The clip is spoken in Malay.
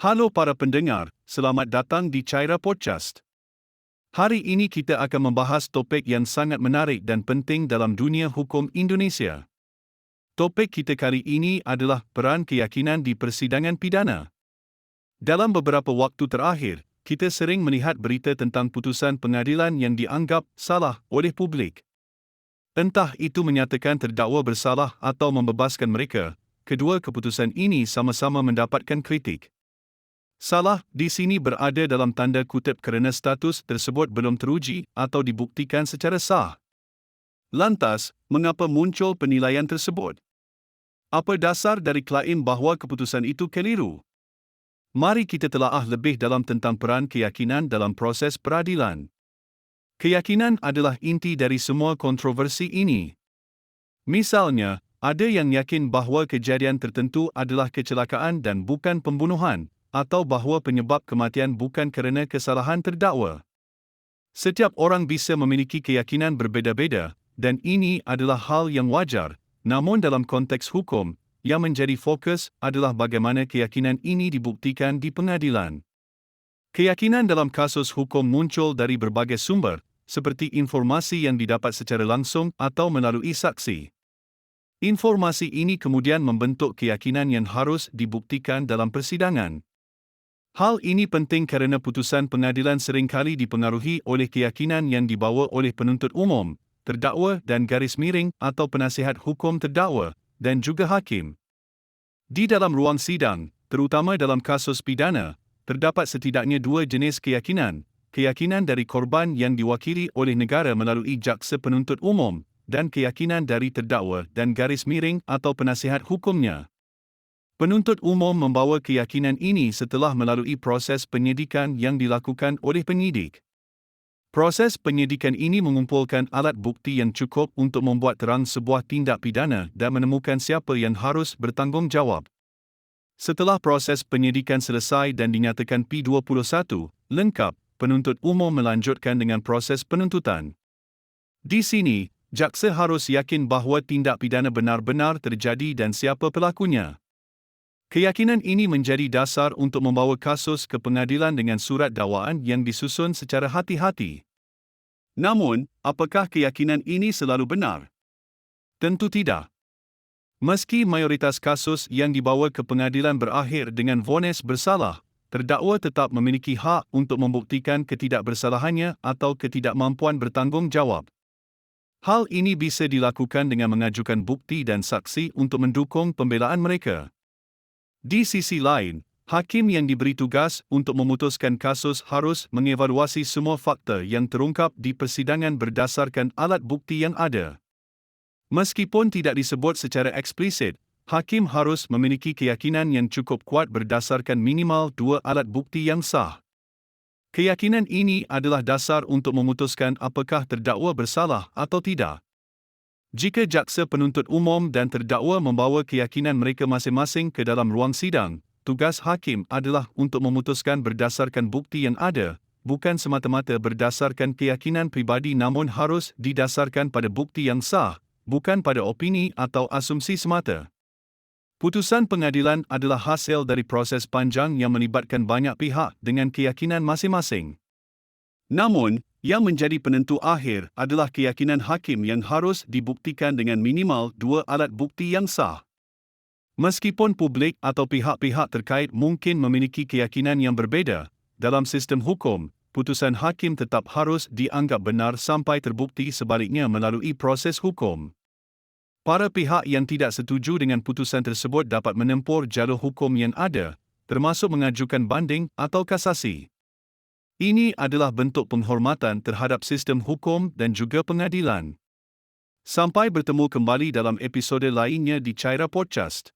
Halo para pendengar, selamat datang di Caira Podcast. Hari ini kita akan membahas topik yang sangat menarik dan penting dalam dunia hukum Indonesia. Topik kita kali ini adalah peran keyakinan di persidangan pidana. Dalam beberapa waktu terakhir, kita sering melihat berita tentang putusan pengadilan yang dianggap salah oleh publik. Entah itu menyatakan terdakwa bersalah atau membebaskan mereka, kedua keputusan ini sama-sama mendapatkan kritik. Salah di sini berada dalam tanda kutip kerana status tersebut belum teruji atau dibuktikan secara sah. Lantas, mengapa muncul penilaian tersebut? Apa dasar dari klaim bahawa keputusan itu keliru? Mari kita telaah lebih dalam tentang peran keyakinan dalam proses peradilan. Keyakinan adalah inti dari semua kontroversi ini. Misalnya, ada yang yakin bahawa kejadian tertentu adalah kecelakaan dan bukan pembunuhan, atau bahawa penyebab kematian bukan kerana kesalahan terdakwa. Setiap orang bisa memiliki keyakinan berbeza-beza, dan ini adalah hal yang wajar, namun dalam konteks hukum, yang menjadi fokus adalah bagaimana keyakinan ini dibuktikan di pengadilan. Keyakinan dalam kasus hukum muncul dari berbagai sumber, seperti informasi yang didapat secara langsung atau melalui saksi. Informasi ini kemudian membentuk keyakinan yang harus dibuktikan dalam persidangan. Hal ini penting kerana putusan pengadilan seringkali dipengaruhi oleh keyakinan yang dibawa oleh penuntut umum, terdakwa dan garis miring atau penasihat hukum terdakwa, dan juga hakim. Di dalam ruang sidang, terutama dalam kasus pidana, terdapat setidaknya dua jenis keyakinan, keyakinan dari korban yang diwakili oleh negara melalui jaksa penuntut umum, dan keyakinan dari terdakwa dan garis miring atau penasihat hukumnya. Penuntut umum membawa keyakinan ini setelah melalui proses penyidikan yang dilakukan oleh penyidik. Proses penyidikan ini mengumpulkan alat bukti yang cukup untuk membuat terang sebuah tindak pidana dan menemukan siapa yang harus bertanggungjawab. Setelah proses penyidikan selesai dan dinyatakan P21 lengkap, penuntut umum melanjutkan dengan proses penuntutan. Di sini, jaksa harus yakin bahawa tindak pidana benar-benar terjadi dan siapa pelakunya. Keyakinan ini menjadi dasar untuk membawa kasus ke pengadilan dengan surat dakwaan yang disusun secara hati-hati. Namun, apakah keyakinan ini selalu benar? Tentu tidak. Meski mayoritas kasus yang dibawa ke pengadilan berakhir dengan vonis bersalah, terdakwa tetap memiliki hak untuk membuktikan ketidakbersalahannya atau ketidakmampuan bertanggungjawab. Hal ini bisa dilakukan dengan mengajukan bukti dan saksi untuk mendukung pembelaan mereka. Di sisi lain, hakim yang diberi tugas untuk memutuskan kasus harus mengevaluasi semua fakta yang terungkap di persidangan berdasarkan alat bukti yang ada. Meskipun tidak disebut secara eksplisit, hakim harus memiliki keyakinan yang cukup kuat berdasarkan minimal dua alat bukti yang sah. Keyakinan ini adalah dasar untuk memutuskan apakah terdakwa bersalah atau tidak. Jika jaksa penuntut umum dan terdakwa membawa keyakinan mereka masing-masing ke dalam ruang sidang, tugas hakim adalah untuk memutuskan berdasarkan bukti yang ada, bukan semata-mata berdasarkan keyakinan pribadi namun harus didasarkan pada bukti yang sah, bukan pada opini atau asumsi semata. Putusan pengadilan adalah hasil dari proses panjang yang melibatkan banyak pihak dengan keyakinan masing-masing. Namun, yang menjadi penentu akhir adalah keyakinan hakim yang harus dibuktikan dengan minimal dua alat bukti yang sah. Meskipun publik atau pihak-pihak terkait mungkin memiliki keyakinan yang berbeza, dalam sistem hukum, putusan hakim tetap harus dianggap benar sampai terbukti sebaliknya melalui proses hukum. Para pihak yang tidak setuju dengan putusan tersebut dapat menempuh jalur hukum yang ada, termasuk mengajukan banding atau kasasi. Ini adalah bentuk penghormatan terhadap sistem hukum dan juga pengadilan. Sampai bertemu kembali dalam episod lainnya di Caira Podcast.